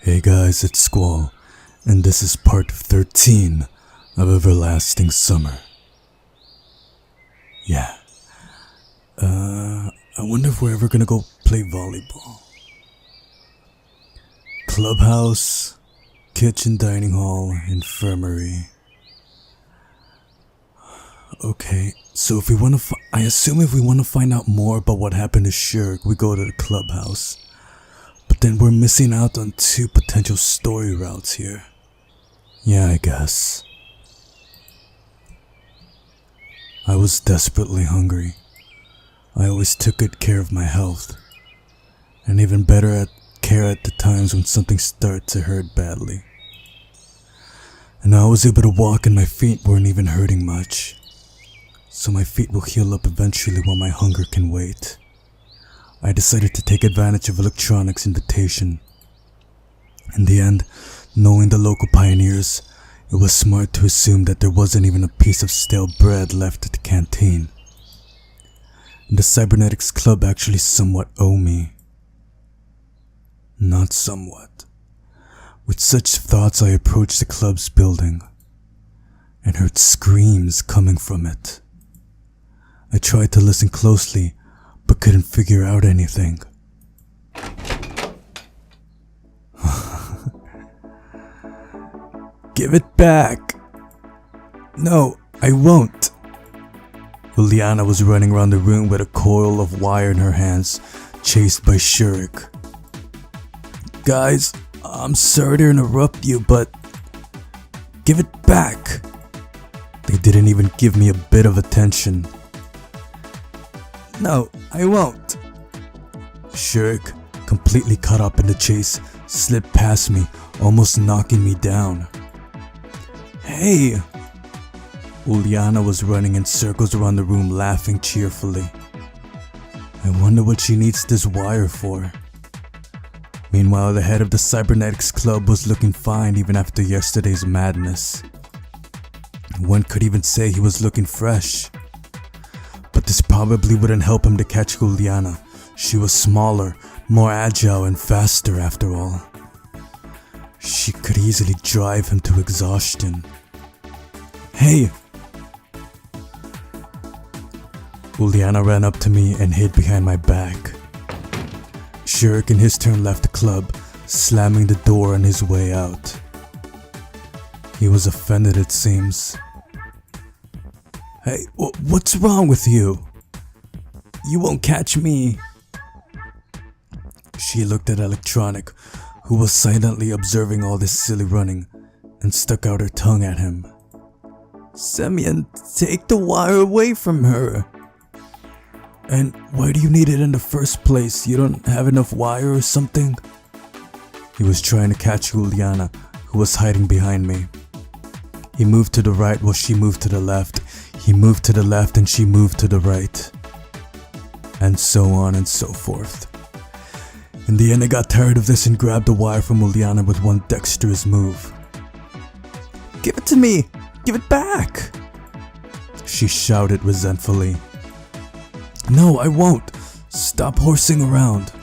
Hey guys, it's Squall, and this is part 13 of Everlasting Summer. Yeah. I wonder if we're ever gonna go play volleyball. Clubhouse, kitchen, dining hall, infirmary. Okay, so if we want to, I assume if we want to find out more about what happened to Shirk, we go to the clubhouse. But then we're missing out on two potential story routes here. Yeah, I guess. I was desperately hungry. I always took good care of my health, and even better at care at the times when something started to hurt badly. And I was able to walk and my feet weren't even hurting much. So my feet will heal up eventually while my hunger can wait. I decided to take advantage of Electronic's invitation. In the end, knowing the local pioneers, it was smart to assume that there wasn't even a piece of stale bread left at the canteen. And the Cybernetics Club actually somewhat owe me. Not somewhat. With such thoughts, I approached the club's building and heard screams coming from it. I tried to listen closely, but couldn't figure out anything. Give it back! No, I won't! Uliana was running around the room with a coil of wire in her hands, chased by Shirk. Guys, I'm sorry to interrupt you, but give it back! They didn't even give me a bit of attention. No, I won't. Shirk, completely caught up in the chase, slipped past me, almost knocking me down. Hey! Uliana was running in circles around the room, laughing cheerfully. I wonder what she needs this wire for. Meanwhile, the head of the Cybernetics Club was looking fine even after yesterday's madness. One could even say he was looking fresh. But this probably wouldn't help him to catch Uliana. She was smaller, more agile, and faster after all. She could easily drive him to exhaustion. Hey! Uliana ran up to me and hid behind my back. Shirk in his turn left the club, slamming the door on his way out. He was offended, it seems. Hey, what's wrong with you? You won't catch me. She looked at Electronic, who was silently observing all this silly running, and stuck out her tongue at him. Semyon, take the wire away from her. And why do you need it in the first place? You don't have enough wire or something? He was trying to catch Uliana, who was hiding behind me. He moved to the right while she moved to the left. He moved to the left and she moved to the right. And so on and so forth. In the end, I got tired of this and grabbed the wire from Uliana with one dexterous move. Give it to me! Give it back! She shouted resentfully. No, I won't! Stop horsing around!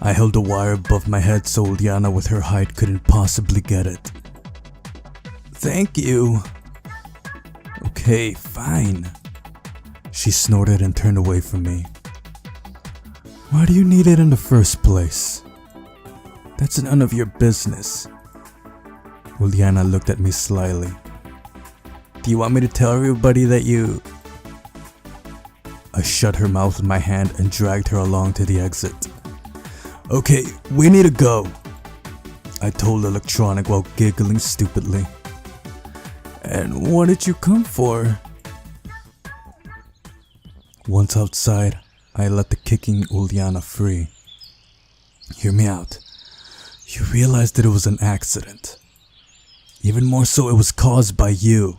I held the wire above my head so Uliana with her height couldn't possibly get it. Thank you! Okay, fine. She snorted and turned away from me. Why do you need it in the first place? That's none of your business. Uliana looked at me slyly. Do you want me to tell everybody that you... I shut her mouth with my hand and dragged her along to the exit. Okay, we need to go, I told Electronic while giggling stupidly. And what did you come for? Once outside, I let the kicking Uliana free. Hear me out. You realized that it was an accident. Even more so, it was caused by you.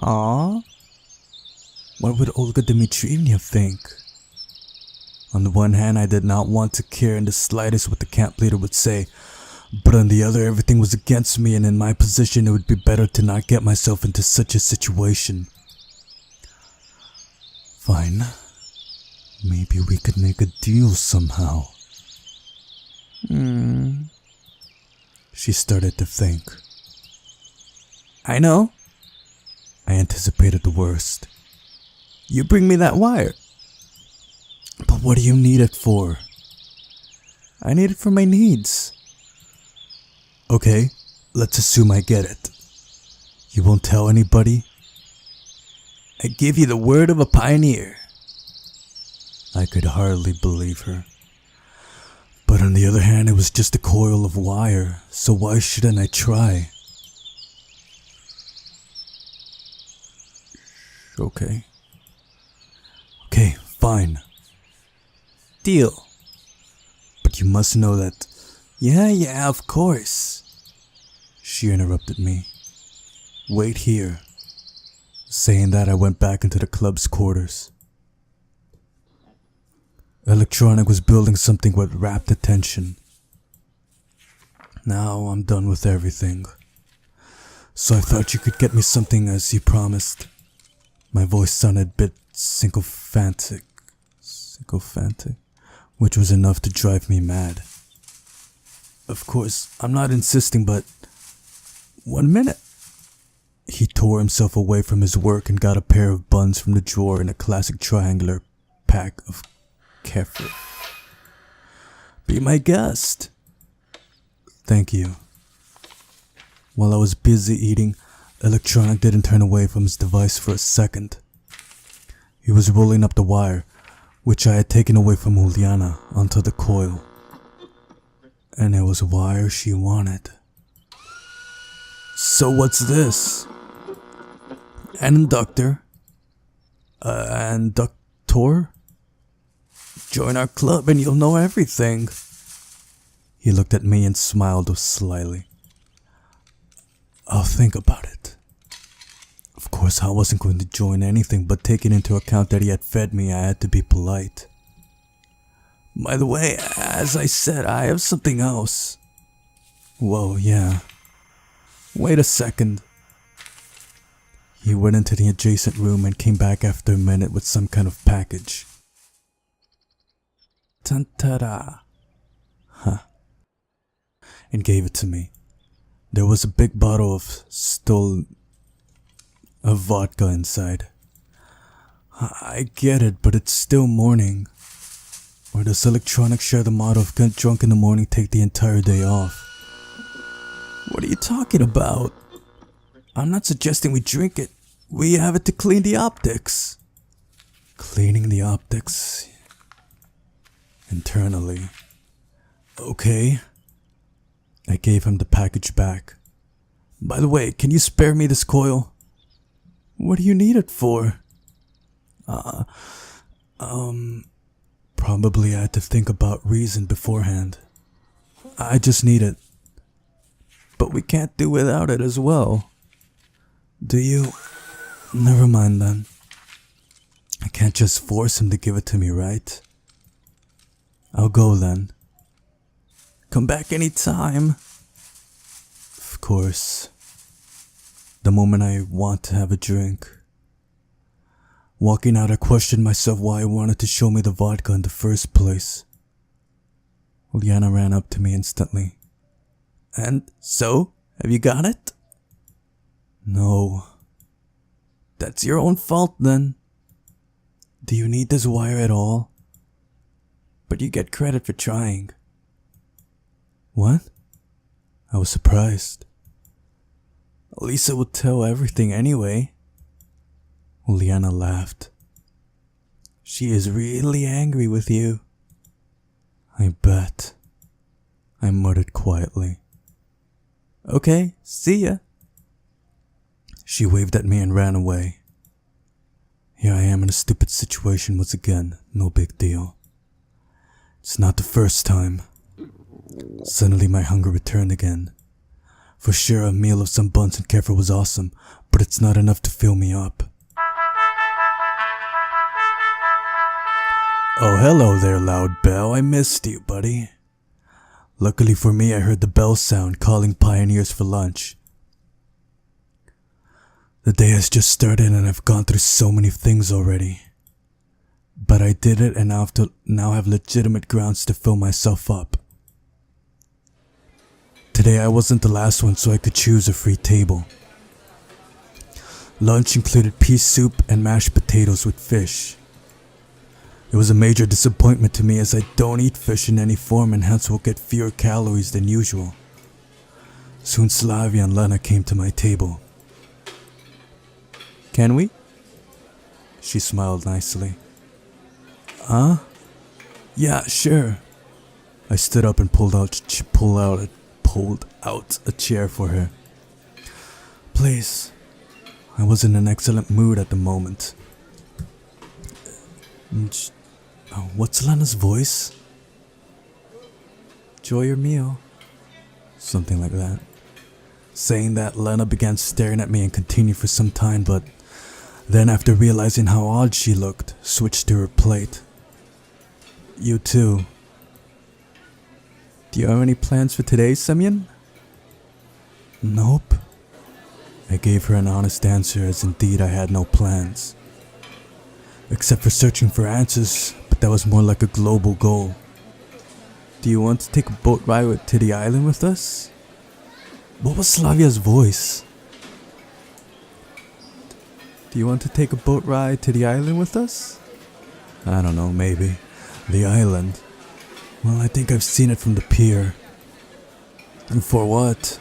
Aww. What would Olga Dmitrievna think? On the one hand, I did not want to care in the slightest what the camp leader would say, but on the other, everything was against me, and in my position, it would be better to not get myself into such a situation. Fine. Maybe we could make a deal somehow. She started to think. I know. I anticipated the worst. You bring me that wire. But what do you need it for? I need it for my needs. Okay, let's assume I get it. You won't tell anybody? I give you the word of a pioneer. I could hardly believe her. But on the other hand, it was just a coil of wire, so why shouldn't I try? Okay. Okay, fine. Deal. But you must know that... Yeah, of course. She interrupted me. Wait here. Saying that, I went back into the club's quarters. Electronic was building something with rapt attention. Now I'm done with everything. So I thought you could get me something as you promised. My voice sounded a bit sycophantic, which was enough to drive me mad. Of course, I'm not insisting, but 1 minute. He tore himself away from his work and got a pair of buns from the drawer in a classic triangular pack of kefir. Be my guest. Thank you. While I was busy eating, Electronic didn't turn away from his device for a second. He was rolling up the wire, which I had taken away from Uliana, onto the coil. And it was wire she wanted. So what's this? An inductor? An inductor? Join our club and you'll know everything. He looked at me and smiled slyly. I'll think about it. Of course, I wasn't going to join anything, but taking into account that he had fed me, I had to be polite. By the way, as I said, I have something else. Whoa, yeah. Wait a second. He went into the adjacent room and came back after a minute with some kind of package. Tan-ta-da. Huh. And gave it to me. There was a big bottle of vodka inside. I get it, but it's still morning. Or does Electronic share the motto of get drunk in the morning, take the entire day off? What are you talking about? I'm not suggesting we drink it. We have it to clean the optics. Cleaning the optics? Internally. Okay. I gave him the package back. By the way, can you spare me this coil? What do you need it for? Probably I had to think about reason beforehand. I just need it. But we can't do without it as well. Do you? Never mind then. I can't just force him to give it to me, right? I'll go then. Come back anytime. Of course. The moment I want to have a drink. Walking out, I questioned myself why he wanted to show me the vodka in the first place. Uliana ran up to me instantly. And so, have you got it? No. That's your own fault then. Do you need this wire at all? But you get credit for trying. What? I was surprised. Lisa would tell everything anyway. Uliana laughed. She is really angry with you. I bet. I muttered quietly. Okay, see ya. She waved at me and ran away. Here I am in a stupid situation once again, no big deal. It's not the first time. Suddenly my hunger returned again. For sure a meal of some buns and kefir was awesome, but it's not enough to fill me up. Oh, hello there, loud bell. I missed you, buddy. Luckily for me, I heard the bell sound calling pioneers for lunch. The day has just started and I've gone through so many things already. But I did it and now have legitimate grounds to fill myself up. Today I wasn't the last one, so I could choose a free table. Lunch included pea soup and mashed potatoes with fish. It was a major disappointment to me as I don't eat fish in any form and hence will get fewer calories than usual. Soon Slavia and Lena came to my table. "Can we?" She smiled nicely. "Huh? Yeah, sure." I stood up and pulled out a chair for her. "Please." I was in an excellent mood at the moment. What's Lena's voice? "Enjoy your meal." Something like that. Saying that, Lena began staring at me and continued for some time, but then after realizing how odd she looked, switched to her plate. "You too. Do you have any plans for today, Semyon?" "Nope." I gave her an honest answer as indeed I had no plans. Except for searching for answers, but that was more like a global goal. "Do you want to take a boat ride to the island with us?" What was Slavia's voice? "Do you want to take a boat ride to the island with us?" I don't know, maybe. The island? Well, I think I've seen it from the pier. And for what?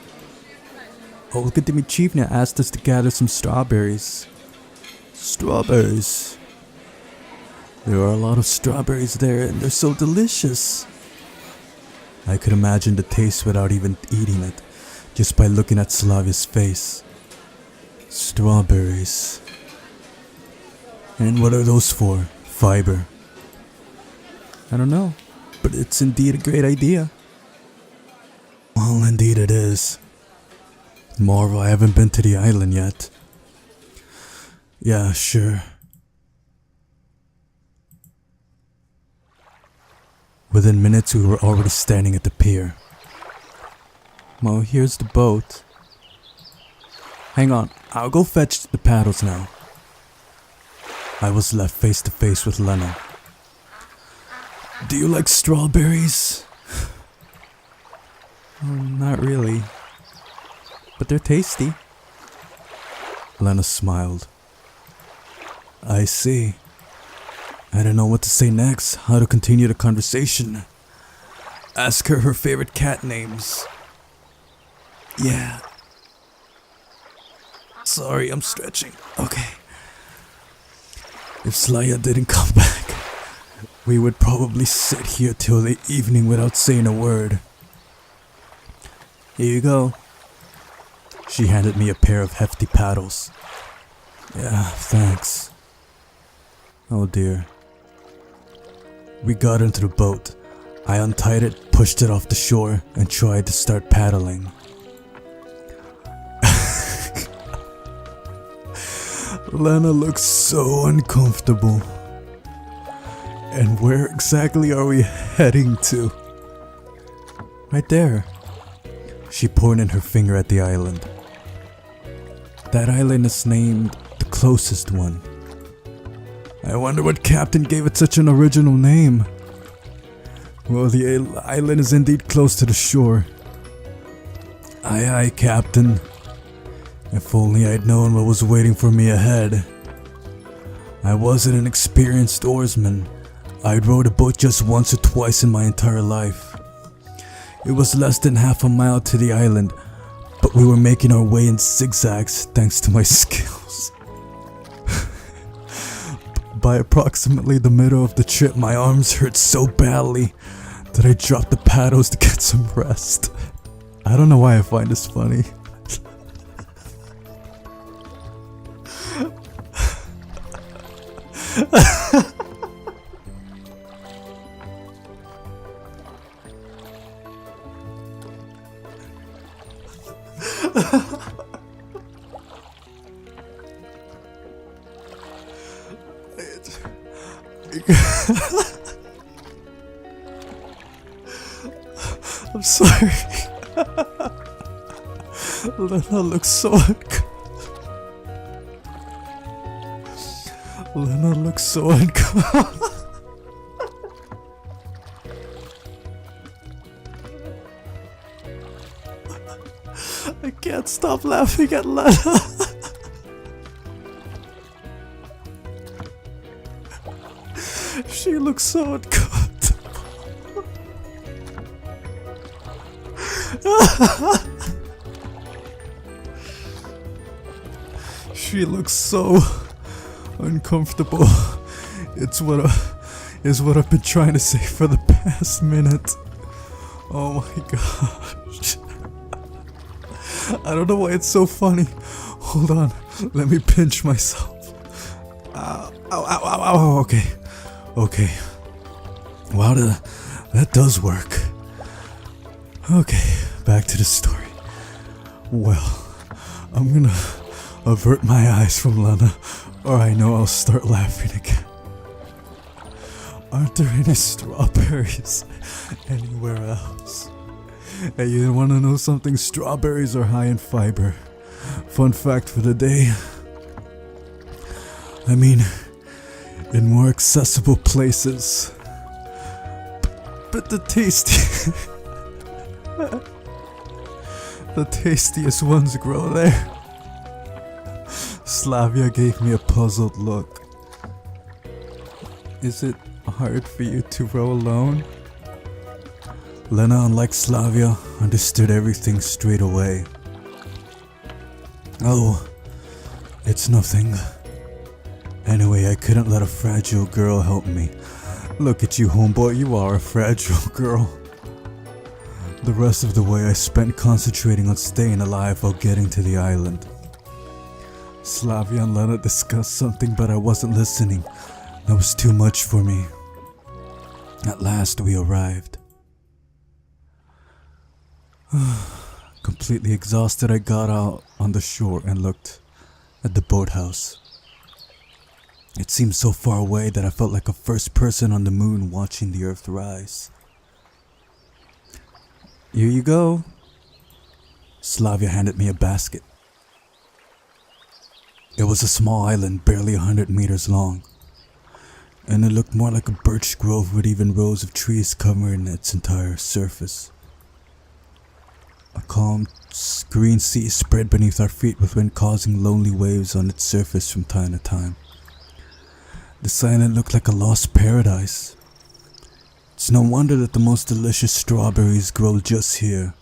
Olga Dimitrievna asked us to gather some strawberries. Strawberries? There are a lot of strawberries there and they're so delicious. I could imagine the taste without even eating it, just by looking at Slavia's face. Strawberries. And what are those for? Fiber? I don't know, but it's indeed a great idea. Well, indeed it is. Moreover, I haven't been to the island yet. Yeah, sure. Within minutes, we were already standing at the pier. Well, here's the boat. Hang on, I'll go fetch the paddles now. I was left face to face with Lena. "Do you like strawberries?" Not really. But they're tasty. Lena smiled. I see. I don't know what to say next, how to continue the conversation. Ask her favorite cat names. Yeah. Sorry, I'm stretching. Okay. If Slaya didn't come back, we would probably sit here till the evening without saying a word. Here you go. She handed me a pair of hefty paddles. Yeah, thanks. Oh dear. We got into the boat. I untied it, pushed it off the shore, and tried to start paddling. Lena looks so uncomfortable. And where exactly are we heading to? Right there. She pointed her finger at the island. That island is named the closest one. I wonder what captain gave it such an original name. Well, the island is indeed close to the shore. Aye aye, captain. If only I'd known what was waiting for me ahead. I wasn't an experienced oarsman. I'd rowed a boat just once or twice in my entire life. It was less than half a mile to the island, but we were making our way in zigzags thanks to my skills. By approximately the middle of the trip, my arms hurt so badly that I dropped the paddles to get some rest. I don't know why I find this funny. I'm sorry. Lena looks so Lena looks so uncomfortable. I can't stop laughing at Lena. She looks so uncomfortable. She looks so uncomfortable. It's what I've been trying to say for the past minute. Oh my gosh. I don't know why it's so funny. Hold on, let me pinch myself. Ow, ow, ow, ow, ow. Okay. Wow, that does work. Okay, back to the story. Well, I'm gonna avert my eyes from Lena, or I know I'll start laughing again. Aren't there any strawberries anywhere else? Hey, you wanna know something? Strawberries are high in fiber. Fun fact for the day. I mean, in more accessible places. But the tastiest ones grow there. Slavia gave me a puzzled look. Is it hard for you to row alone? Lena, unlike Slavia, understood everything straight away. Oh, it's nothing. Anyway, I couldn't let a fragile girl help me. Look at you, homeboy, you are a fragile girl. The rest of the way I spent concentrating on staying alive while getting to the island. Slavia and Lena discussed something, but I wasn't listening. That was too much for me. At last we arrived. Completely exhausted, I got out on the shore and looked at the boathouse. It seemed so far away that I felt like a first person on the moon watching the earth rise. Here you go. Slavia handed me a basket. It was a small island, barely 100 meters long, and it looked more like a birch grove with even rows of trees covering its entire surface. A calm green sea spread beneath our feet, with wind causing lonely waves on its surface from time to time. This island looked like a lost paradise. It's no wonder that the most delicious strawberries grow just here.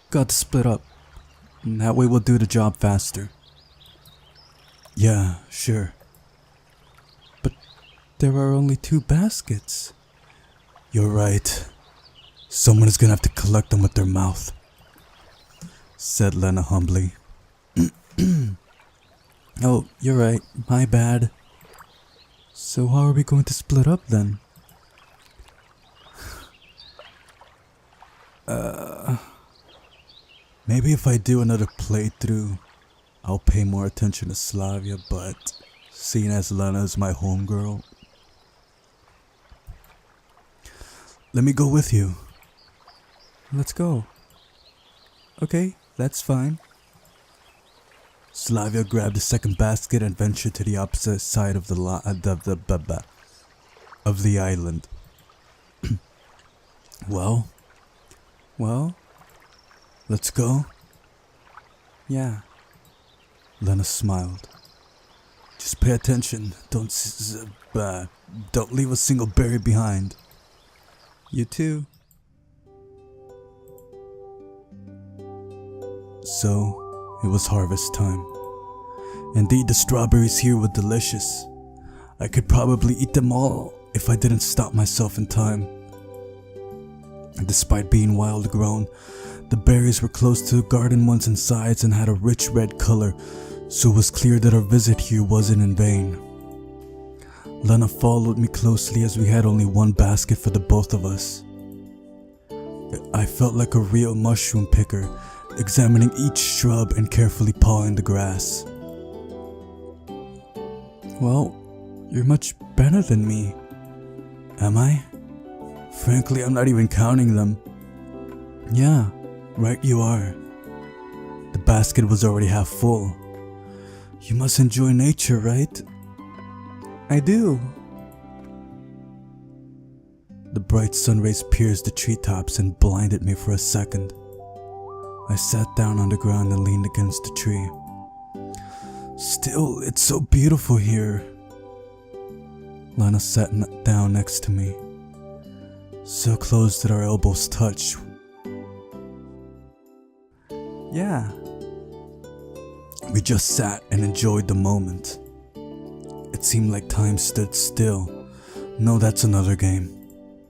Got to split up. That way we'll do the job faster. Yeah, sure. But there are only 2 baskets. You're right. Someone is gonna have to collect them with their mouth, said Lena humbly. Oh, you're right. My bad. So how are we going to split up then? Maybe if I do another playthrough, I'll pay more attention to Slavia, but seeing as Lena is my homegirl, let me go with you. Let's go. Okay, that's fine. Slavia grabbed the second basket and ventured to the opposite side of the island. Well, let's go. Yeah. Lena smiled. Just pay attention. Don't leave a single berry behind. You too. So, it was harvest time. Indeed, the strawberries here were delicious. I could probably eat them all if I didn't stop myself in time. Despite being wild grown, the berries were close to the garden ones and sides and had a rich red color, so it was clear that our visit here wasn't in vain. Lena followed me closely as we had only one basket for the both of us. I felt like a real mushroom picker, examining each shrub and carefully pawing the grass. Well, you're much better than me. Am I? Frankly, I'm not even counting them. Yeah, right you are. The basket was already half full. You must enjoy nature, right? I do. The bright sun rays pierced the treetops and blinded me for a second. I sat down on the ground and leaned against the tree. Still, it's so beautiful here. Lana sat down next to me, so close that our elbows touched. Yeah. We just sat and enjoyed the moment. It seemed like time stood still. No, that's another game.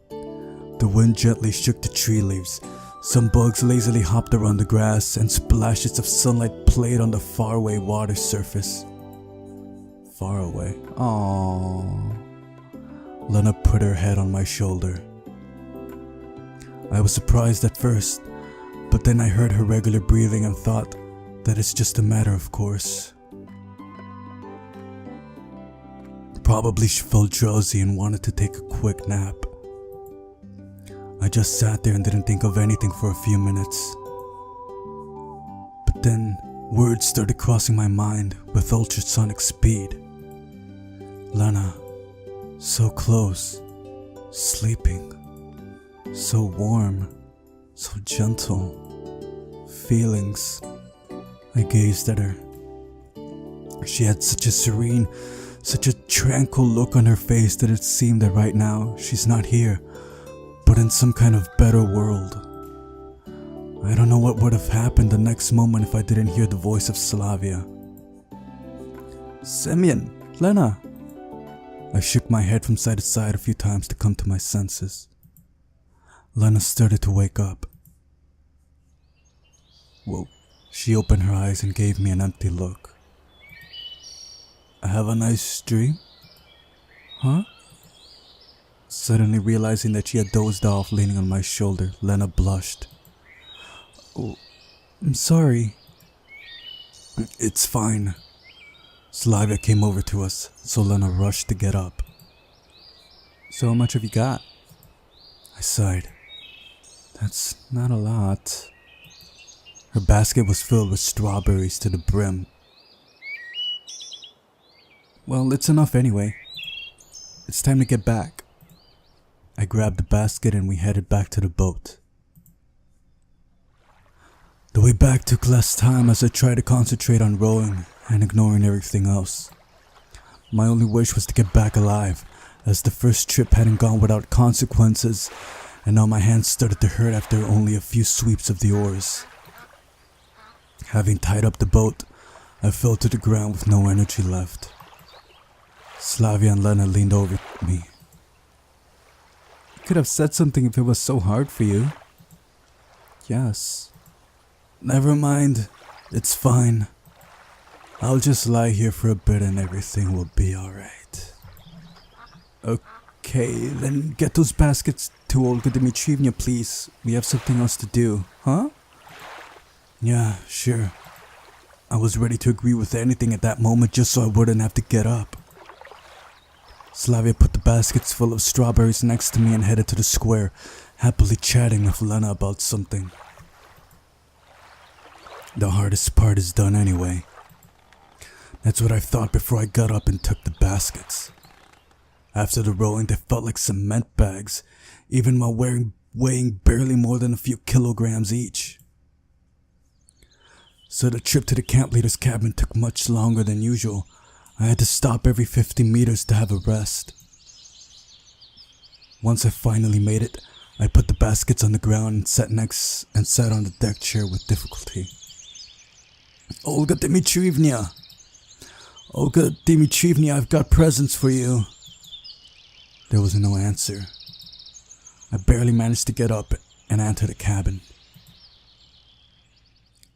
The wind gently shook the tree leaves. Some bugs lazily hopped around the grass, and splashes of sunlight played on the faraway water surface. Far away. Aww. Lena put her head on my shoulder. I was surprised at first, but then I heard her regular breathing and thought that it's just a matter of course. Probably she felt drowsy and wanted to take a quick nap. I just sat there and didn't think of anything for a few minutes. But then, words started crossing my mind with ultrasonic speed. Lena, so close, sleeping, so warm, so gentle, feelings. I gazed at her. She had such a serene, such a tranquil look on her face that it seemed that right now she's not here, but in some kind of better world. I don't know what would have happened the next moment if I didn't hear the voice of Slavia. Semyon, Lena. I shook my head from side to side a few times to come to my senses. Lena started to wake up. Whoa. She opened her eyes and gave me an empty look. Have a nice dream? Huh? Suddenly realizing that she had dozed off leaning on my shoulder, Lena blushed. Oh, I'm sorry. It's fine. Slavia came over to us, so Lena rushed to get up. So how much have you got? I sighed. That's not a lot. Her basket was filled with strawberries to the brim. Well, it's enough anyway. It's time to get back. I grabbed the basket and we headed back to the boat. The way back took less time as I tried to concentrate on rowing and ignoring everything else. My only wish was to get back alive, as the first trip hadn't gone without consequences, and now my hands started to hurt after only a few sweeps of the oars. Having tied up the boat, I fell to the ground with no energy left. Slavia and Lena leaned over me. You could have said something if it was so hard for you. Yes. Never mind. It's fine. I'll just lie here for a bit and everything will be alright. Okay, then get those baskets to Olga Dmitrievna, please. We have something else to do, huh? Yeah, sure. I was ready to agree with anything at that moment just so I wouldn't have to get up. Slavia put the baskets full of strawberries next to me and headed to the square, happily chatting with Lena about something. The hardest part is done anyway. That's what I thought before I got up and took the baskets. After the rowing, they felt like cement bags, even while weighing barely more than a few kilograms each. So the trip to the camp leader's cabin took much longer than usual. I had to stop every 50 meters to have a rest. Once I finally made it, I put the baskets on the ground and sat on the deck chair with difficulty. Olga Dmitrievna! Olga Dmitrievna, I've got presents for you. There was no answer. I barely managed to get up and enter the cabin.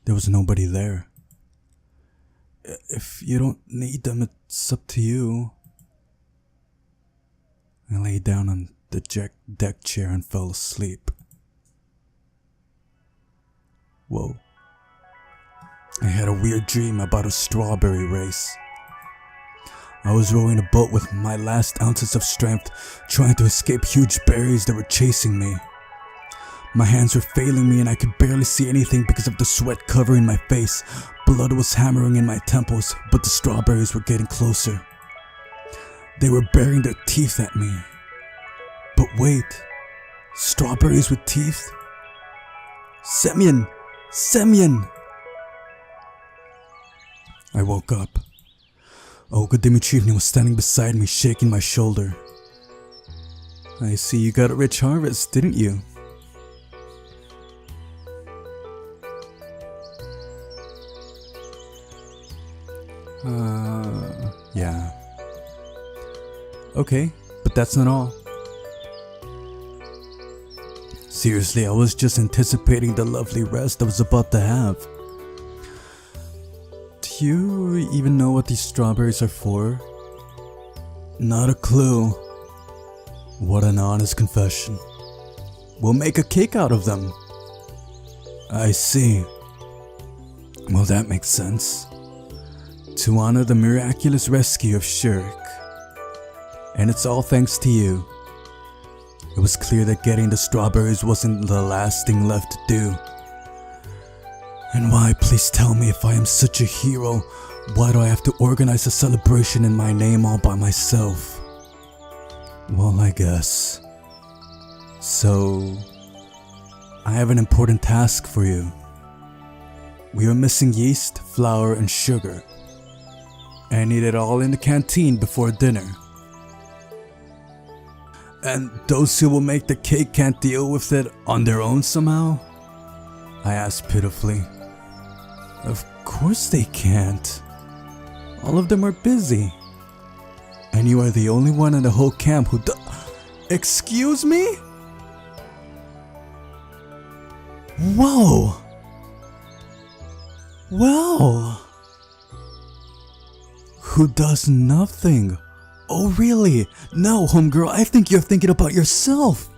There was nobody there. If you don't need them, it's up to you. I lay down on the deck chair and fell asleep. Whoa. I had a weird dream about a strawberry race. I was rowing a boat with my last ounces of strength, trying to escape huge berries that were chasing me. My hands were failing me and I could barely see anything because of the sweat covering my face. Blood was hammering in my temples, but the strawberries were getting closer. They were baring their teeth at me. But wait, Strawberries with teeth? Semyon! Semyon! I woke up. Olga Dimitrievna was standing beside me, shaking my shoulder. I see you got a rich harvest, didn't you? Yeah. Okay, but that's not all. Seriously, I was just anticipating the lovely rest I was about to have. Do you even know what these strawberries are for? Not a clue. What an honest confession. We'll make a cake out of them. I see. Well, that makes sense. To honor the miraculous rescue of Shirk. And it's all thanks to you. It was clear that getting the strawberries wasn't the last thing left to do. And why, please tell me, if I am such a hero, why do I have to organize a celebration in my name all by myself? Well, I guess. So, I have an important task for you. We are missing yeast, flour, and sugar. I need it all in the canteen before dinner. And those who will make the cake can't deal with it on their own somehow? I asked pitifully. Of course they can't. All of them are busy. And you are the only one in the whole camp who Excuse me? Whoa! Well... Who does nothing? Oh really? No, homegirl, I think you're thinking about yourself.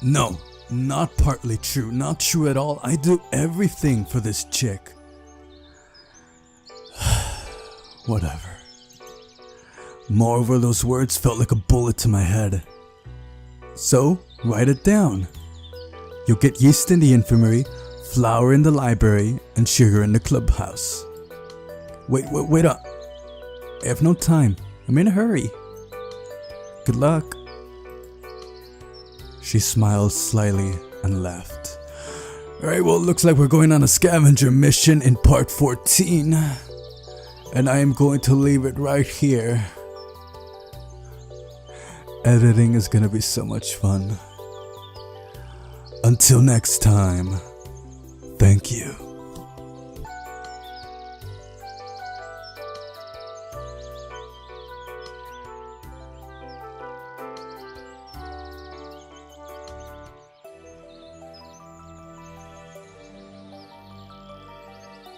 No, not partly true, not true at all. I do everything for this chick. Whatever. Moreover, those words felt like a bullet to my head. So, write it down. You'll get yeast in the infirmary, flour in the library, and sugar in the clubhouse. Wait up. I have no time. I'm in a hurry. Good luck. She smiled slyly and left. Alright, well, it looks like we're going on a scavenger mission in part 14. And I am going to leave it right here. Editing is gonna be so much fun. Until next time, thank you.